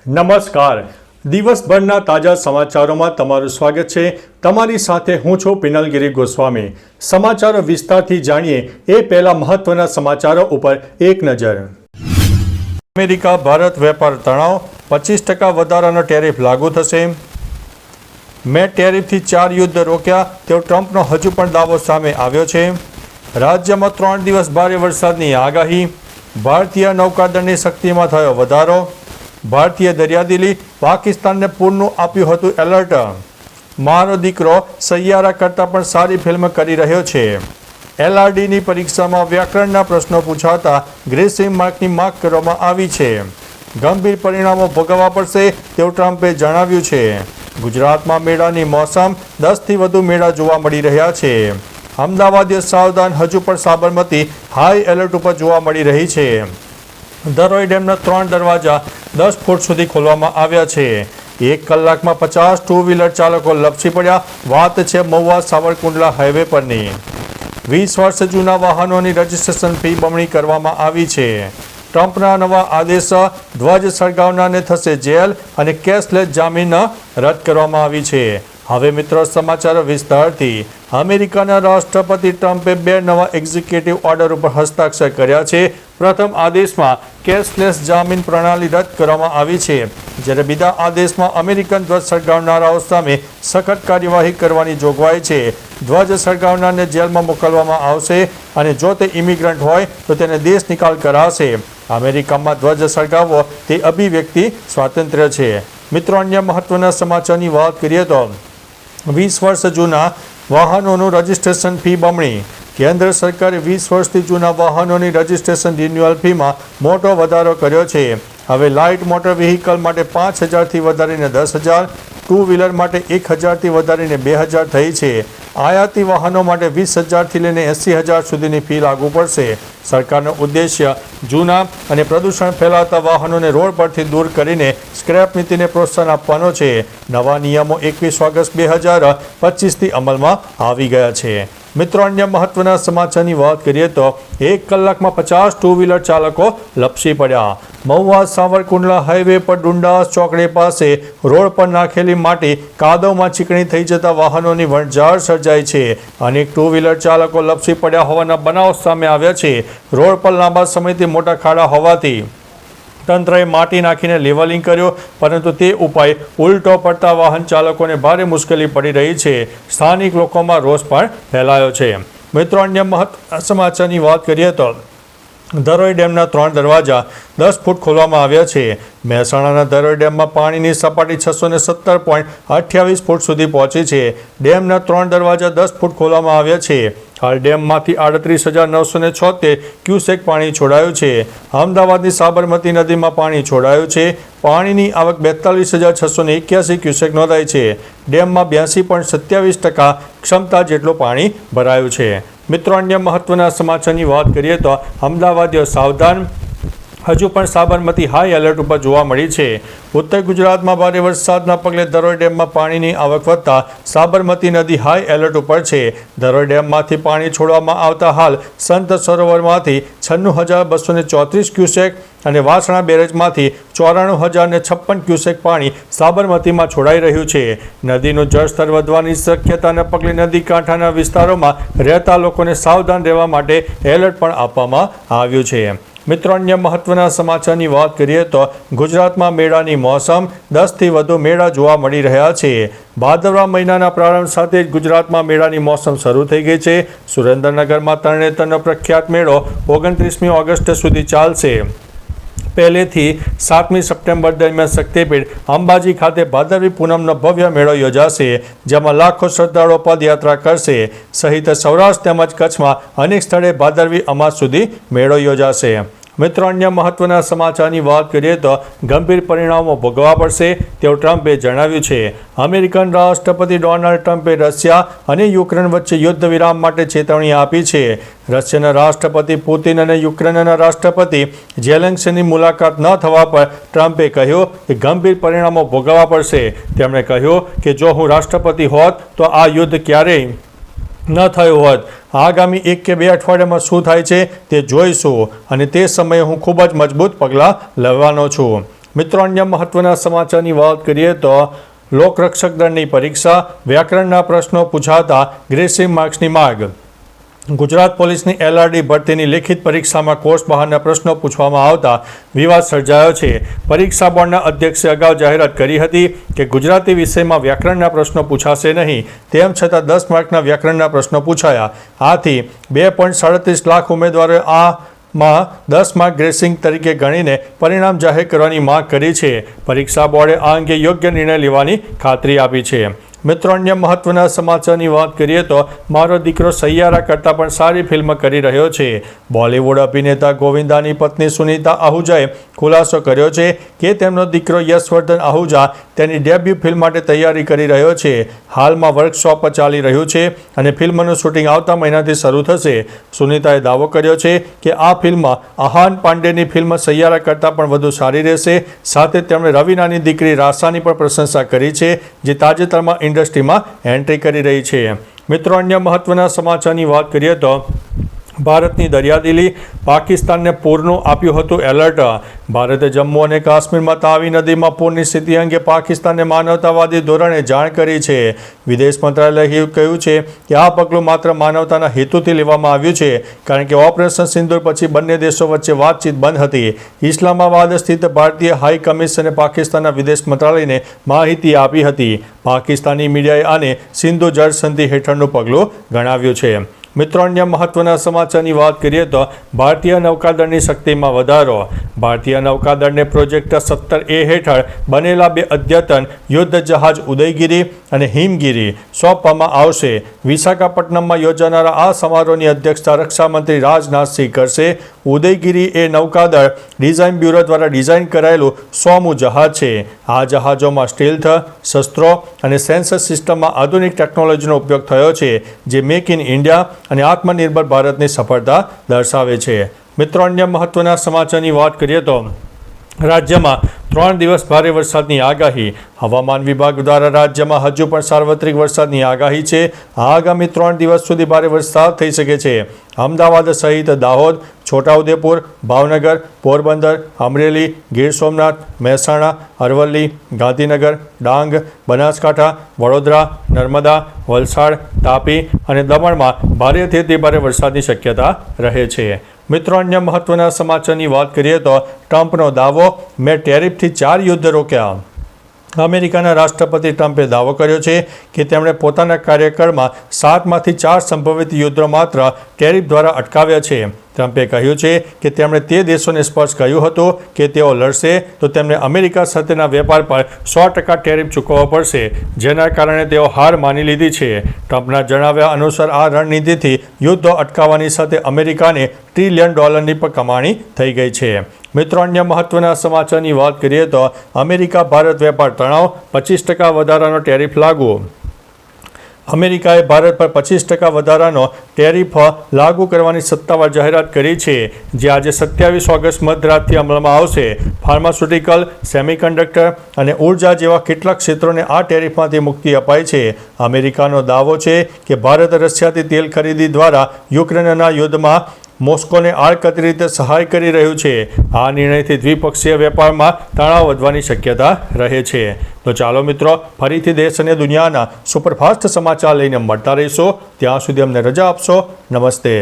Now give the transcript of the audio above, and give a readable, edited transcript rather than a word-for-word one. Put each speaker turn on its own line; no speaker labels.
નમસ્કાર. દિવસભરના તાજા સમાચારોમાં તમારું સ્વાગત છે. તમારી સાથે હું છું પિનલગીરી ગોસ્વામી. સમાચારો વિસ્તારથી જાણીએ એ પહેલા મહત્વના સમાચારો ઉપર એક નજર. અમેરિકા ભારત વેપાર તણાવ, 25% વધારાનો ટેરિફ લાગુ થશે. મેં ટેરિફથી 4 યુદ્ધ રોક્યા તેવો ટ્રમ્પનો હજુ પણ દાવો સામે આવ્યો છે. રાજ્યમાં 3 દિવસ ભારે વરસાદની આગાહી. ભારતીય નૌકાદળની શક્તિમાં થયો વધારો. ભારતીય દરિયાદીલી પાકિસ્તાનને પૂરનું આપ્યું હતું એલર્ટ. મારો દીકરો સૈયારા કરતાં પણ સારી ફિલ્મ કરી રહ્યો છે. LRDની પરીક્ષામાં વ્યાકરણના પ્રશ્નો પૂછાતા ગ્રેસિંગ માર્કની માંગ કરવામાં આવી છે. ગંભીર પરિણામો ભોગવવા પડશે તેવું ટ્રમ્પે જણાવ્યું છે. ગુજરાતમાં મેળાની મોસમ, 10થી વધુ મેળા જોવા મળી રહ્યા છે. અમદાવાદીઓ સાવધાન, હજુ પણ સાબરમતી હાઈ એલર્ટ ઉપર જોવા મળી રહી છે. ધરોઈ ડેમના 3 દરવાજા 10 ફૂટ સુધી ખોલવામાં આવ્યા છે. 1 કલાકમાં 50 ટુ વ્હીલર ચાલકો લપસી પડ્યા. વાત છે મહુવા સાવરકુંડલા હાઈવે પરની. 20 વર્ષ જૂના વાહનોની રજીસ્ટ્રેશન ફી બમણી કરવામાં આવી છે. ટ્રમ્પના નવા આદેશ, ધ્વજ સળગાવનારને થશે જેલ અને કેશલેસ જામીન રદ કરવામાં આવી છે. હવે મિત્રો સમાચારો વિસ્તારથી. અમેરિકાના રાષ્ટ્રપતિ ટ્રમ્પે 2 નવા એક્ઝિક્યુટિવ ઓર્ડર ઉપર હસ્તાક્ષર કર્યા છે. પ્રથમ આદેશમાં કેશલેસ જામીન પ્રણાલી રદ કરવામાં આવી છે, જ્યારે બીજા આદેશમાં અમેરિકન ધ્વજ સળગાવનારાઓ સામે સખત કાર્યવાહી કરવાની જોગવાઈ છે. ધ્વજ સળગાવનારને જેલમાં મોકલવામાં આવશે અને જો તે ઇમિગ્રન્ટ હોય તો તેને દેશ નિકાલ કરાશે. અમેરિકામાં ધ્વજ સળગાવવો તે અભિવ્યક્તિ સ્વાતંત્ર્ય છે. મિત્રો, અન્ય મહત્વના સમાચારની વાત કરીએ તો 20 વર્ષ જૂના વાહનોનું રજિસ્ટ્રેશન ફી બમણી. કેન્દ્ર સરકારે 20 વર્ષથી જૂના વાહનોની રજિસ્ટ્રેશન રિન્યુઅલ ફીમાં મોટો વધારો કર્યો છે. હવે લાઇટ મોટર વ્હીકલ માટે 5,000થી વધારીને 10,000, ટુ વ્હીલર માટે 1,000થી વધારીને 2,000 થઈ છે. આયાતી વાહનો માટે 20,000થી લઈને 80,000 સુધીની ફી લાગુ પડશે. સરકારનો ઉદ્દેશ્ય જૂના અને પ્રદૂષણ ફેલાવતા વાહનોને રોડ પરથી દૂર કરીને સ્ક્રેપ નીતિને પ્રોત્સાહન આપવાનો છે. નવા નિયમો 21 ઓગસ્ટ 2025થી અમલમાં આવી ગયા છે. મિત્રો, અન્ય મહત્વના સમાચારની વાત કરીએ તો 1 કલાકમાં 50 ટુ વ્હીલર ચાલકો લપસી પડ્યા. મહુવા સાવરકુંડલા હાઈવે પર ડુંડાસ ચોકડી પાસે રોડ પર નાખેલી માટી કાદવમાં ચીકણી થઈ જતા વાહનોની વણઝાર સર્જાઈ છે. અનેક ટુ વ્હીલર ચાલકો લપસી પડ્યા હોવાના બનાવ સામે આવ્યા છે. રોડ પર લાંબા સમયથી મોટા ખાડા હોવાથી તંત્રએ માટી નાખીને લેવલિંગ કર્યો, પરંતુ તે ઉપાય ઉલટો પડતા વાહન ચાલકોને ભારે મુશ્કેલી પડી રહી છે. સ્થાનિક લોકોમાં રોષ પણ ફેલાયો છે. મિત્રો, અન્ય મહત્વના સમાચારની વાત કરીએ તો ધરોઈ ડેમના 3 દરવાજા 10 ફૂટ ખોલવામાં આવ્યા છે. મહેસાણાના ધરોઈ ડેમમાં પાણીની સપાટી 617.28 ફૂટ સુધી પહોંચી છે. ડેમના 3 દરવાજા 10 ફૂટ ખોલવામાં આવ્યા છે. હાલ ડેમમાંથી 38,976 ક્યુસેક પાણી છોડાયું છે. અમદાવાદની સાબરમતી નદીમાં પાણી છોડાયું છે. પાણીની આવક 42,681 ક્યુસેક નોંધાઈ છે. ડેમમાં 82.27% ક્ષમતા જેટલું પાણી ભરાયું છે. મિત્રો, અન્ય મહત્વના સમાચારની વાત કરીએ તો અમદાવાદીઓ સાવધાન, હજુ પણ સાબરમતી હાઈ એલર્ટ ઉપર જોવા મળી છે. ઉત્તર ગુજરાતમાં ભારે વરસાદના પગલે ધરોઈ ડેમમાં પાણીની આવક વધતા સાબરમતી નદી હાઈ એલર્ટ ઉપર છે. ધરોઈ ડેમમાંથી પાણી છોડવામાં આવતા હાલ સંત સરોવરમાંથી 96,234 ક્યુસેક અને વાસણા બેરેજમાંથી 94,056 ક્યુસેક પાણી સાબરમતીમાં છોડાઈ રહ્યું છે. નદીનું જળસ્તર વધવાની શક્યતાને પગલે નદી કાંઠાના વિસ્તારોમાં રહેતા લોકોને સાવધાન રહેવા માટે એલર્ટ પણ આપવામાં આવ્યું છે. મિત્રો, અન્ય મહત્વના સમાચારની વાત કરીએ તો ગુજરાતમાં મેળાની મોસમ, 10થી વધુ મેળા જોવા મળી રહ્યા છે. ભાદરવા મહિનાના પ્રારંભ સાથે જ ગુજરાતમાં મેળાની મોસમ શરૂ થઈ ગઈ છે. સુરેન્દ્રનગરમાં તરણેતરનો પ્રખ્યાત મેળો 29મી ઓગસ્ટ સુધી ચાલશે. પહેલેથી 7મી સપ્ટેમ્બર દરમિયાન શક્તિપીઠ અંબાજી ખાતે ભાદરવી પૂનમનો ભવ્ય મેળો યોજાશે, જેમાં લાખો શ્રદ્ધાળુઓ પદયાત્રા કરશે. સહિત સૌરાષ્ટ્ર તેમજ કચ્છમાં અનેક સ્થળે ભાદરવી અમાસ સુધી મેળો યોજાશે. મિત્રો, અન્ય મહત્વના સમાચારની વાત કરીએ તો ગંભીર પરિણામો ભોગવવા પડશે તેવું ટ્રમ્પે જણાવ્યું છે. અમેરિકન રાષ્ટ્રપતિ ડોનાલ્ડ ટ્રમ્પે રશિયા અને યુક્રેન વચ્ચે યુદ્ધ વિરામ માટે ચેતવણી આપી છે. રશિયાના રાષ્ટ્રપતિ પુતિન અને યુક્રેનના રાષ્ટ્રપતિ ઝેલેન્સ્કીની મુલાકાત ન થવા પર ટ્રમ્પે કહ્યું કે ગંભીર પરિણામો ભોગવવા પડશે. તેમણે કહ્યું કે જો હું રાષ્ટ્રપતિ હોત તો આ યુદ્ધ ક્યારેય ન થયું હોત. આગામી 1 કે 2 અઠવાડિયામાં શું થાય છે તે જોઈશું અને તે સમયે હું ખૂબ જ મજબૂત પગલાં લેવાનો છું. મિત્રો, અન્ય મહત્વના સમાચારની વાત કરીએ તો લોકરક્ષક દળની પરીક્ષા, વ્યાકરણના પ્રશ્નો પૂછાતા ગ્રેસિંગ માર્ક્સની માગ. ગુજરાત પોલીસની LRD ભરતીની લેખિત પરીક્ષામાં કોર્સ બહારના પ્રશ્નો પૂછવામાં આવતા વિવાદ સર્જાયો છે. પરીક્ષા બોર્ડના અધ્યક્ષે અગાઉ જાહેરાત કરી હતી કે ગુજરાતી વિષયમાં વ્યાકરણના પ્રશ્નો પૂછાશે નહીં. તેમ છતાં 10 માર્કના વ્યાકરણના પ્રશ્નો પૂછાયા. આથી 2.37 લાખ ઉમેદવારોએ માં 10 માર્ક ગ્રેસિંગ તરીકે ગણીને પરિણામ જાહેર કરવાની માંગ કરી છે. પરીક્ષા બોર્ડે આ અંગે યોગ્ય નિર્ણય લેવાની ખાતરી આપી છે. મિત્રો, અન્ય મહત્વના સમાચારની વાત કરીએ તો મારો દીકરો સૈયારા કરતાં પણ સારી ફિલ્મ કરી રહ્યો છે. બોલિવૂડ અભિનેતા ગોવિંદાની પત્ની સુનીતા આહુજાએ ખુલાસો કર્યો છે કે તેમનો દીકરો યશવર્ધન આહુજા તેની ડેબ્યુ ફિલ્મ માટે તૈયારી કરી રહ્યો છે. હાલમાં વર્કશોપ ચાલી રહ્યું છે અને ફિલ્મનું શૂટિંગ આવતા મહિનાથી શરૂ થશે. સુનીતાએ દાવો કર્યો છે કે આ ફિલ્મ આહાન પાંડેની ફિલ્મ સૈયારા કરતાં પણ વધુ સારી રહેશે. સાથે તેમણે રવીનાની દીકરી રાસાની પણ પ્રશંસા કરી છે, જે તાજેતરમાં ઇન્ડસ્ટ્રીમાં એન્ટ્રી કરી રહી છે. મિત્રો, અન્ય મહત્વના સમાચારની વાત કરીએ તો ભારતની દરિયાદિલી, પાકિસ્તાનને પૂરનું આપ્યું હતું એલર્ટ. ભારતે જમ્મુ અને કાશ્મીરમાં તાવી નદીમાં પૂરની સ્થિતિ અંગે પાકિસ્તાનને માનવતાવાદી ધોરણે જાણ કરી છે. વિદેશ મંત્રાલયે કહ્યું છે કે આ પગલું માત્ર માનવતાના હેતુથી લેવામાં આવ્યું છે, કારણ કે ઓપરેશન સિંદૂર પછી બંને દેશો વચ્ચે વાતચીત બંધ હતી. ઇસ્લામાબાદ સ્થિત ભારતીય હાઈ કમિશને પાકિસ્તાનના વિદેશ મંત્રાલયને માહિતી આપી હતી. પાકિસ્તાની મીડિયાએ આને સિંધુ જળ સંધિ હેઠળનું પગલું ગણાવ્યું છે. મિત્રો, અન્ય મહત્વના સમાચારની વાત કરીએ તો ભારતીય નૌકાદળની શક્તિમાં વધારો. ભારતીય નૌકાદળને પ્રોજેક્ટ 17A હેઠળ બનેલા 2 અદ્યતન યુદ્ધ જહાજ ઉદયગીરી અને હિમગીરી સોંપવામાં આવશે. વિશાખાપટ્ટનમમાં યોજાનારા આ સમારોહની અધ્યક્ષતા રક્ષામંત્રી રાજનાથસિંહ કરશે. ઉદયગીરી એ નૌકાદળ ડિઝાઇન બ્યુરો દ્વારા ડિઝાઇન કરાયેલું 100મું જહાજ છે. આ જહાજોમાં સ્ટીલ્થ, શસ્ત્રો અને સેન્સર સિસ્ટમમાં આધુનિક ટેકનોલોજીનો ઉપયોગ થયો છે, જે મેક ઇન ઇન્ડિયા અને આત્મનિર્ભર ભારતની સફળતા દર્શાવે છે. મિત્રો, અન્ય મહત્વના સમાચારની વાત કરીએ તો રાજ્યમાં 3 દિવસ ભારે વરસાદની આગાહી. હવામાન વિભાગ દ્વારા રાજ્યમાં હજુ પણ સાર્વત્રિક વરસાદની આગાહી છે. આગામી 3 દિવસ સુધી ભારે વરસાદ થઈ શકે છે. અમદાવાદ સહિત દાહોદ, છોટાઉદેપુર, ભાવનગર, પોરબંદર, અમરેલી, ગીર સોમનાથ, મહેસાણા, અરવલ્લી, ગાંધીનગર, ડાંગ, બનાસકાંઠા, વડોદરા, નર્મદા, વલસાડ, તાપી અને દમણમાં ભારેથી અતિભારે વરસાદની શક્યતા રહે છે. મિત્રો, અન્ય મહત્વના સમાચારની વાત કરીએ તો ટ્રમ્પનો દાવો, મેં ટેરિફથી 4 યુદ્ધ રોક્યા. અમેરિકાના રાષ્ટ્રપતિ ટ્રમ્પે દાવો કર્યો છે કે તેમણે પોતાના કાર્યકાળમાં 7માંથી 4 સંભવિત યુદ્ધો માત્ર ટેરિફ દ્વારા અટકાવ્યા છે. ટ્રમ્પે કહ્યું છે કે તેમણે તે દેશોને સ્પષ્ટ કહ્યું હતું કે તેઓ લડશે તો તેમને અમેરિકા સાથેના વેપાર પર 100% ટેરિફ ચૂકવવો પડશે, જેના કારણે તેઓ હાર માની લીધી છે. ટ્રમ્પના જણાવ્યા અનુસાર આ રણનીતિથી યુદ્ધો અટકાવવાની સાથે અમેરિકાને $1 ટ્રિલિયન પણ કમાણી થઈ ગઈ છે. મિત્રો, અન્ય મહત્વના સમાચારની વાત કરીએ તો અમેરિકા ભારત વેપાર તણાવ, 25% વધારાનો ટેરિફ લાગુ. અમેરિકાએ ભારત પર 25% વધારાનો ટેરિફ લાગુ કરવાની સત્તાવાર જાહેરાત કરી છે, જે આજે 27 ઓગસ્ટ મધરાતથી અમલમાં આવશે. ફાર્માસ્યુટિકલ, સેમિકન્ડક્ટર અને ઉર્જા જેવા કેટલાક ક્ષેત્રોને આ ટેરિફમાંથી મુક્તિ અપાઈ છે. અમેરિકાનો દાવો છે કે ભારત રશિયાથી તેલ ખરીદી દ્વારા યુક્રેનના યુદ્ધમાં મોસ્કોને આડકતરી રીતે સહાય કરી રહ્યું છે. આ નિર્ણયથી દ્વિપક્ષીય વેપારમાં તણાવ વધવાની શક્યતા રહે છે. તો ચાલો મિત્રો, ફરીથી દેશ અને દુનિયાના સુપરફાસ્ટ સમાચાર લઈને મળતા રહીશો. ત્યાં સુધી અમને રજા આપશો. નમસ્તે.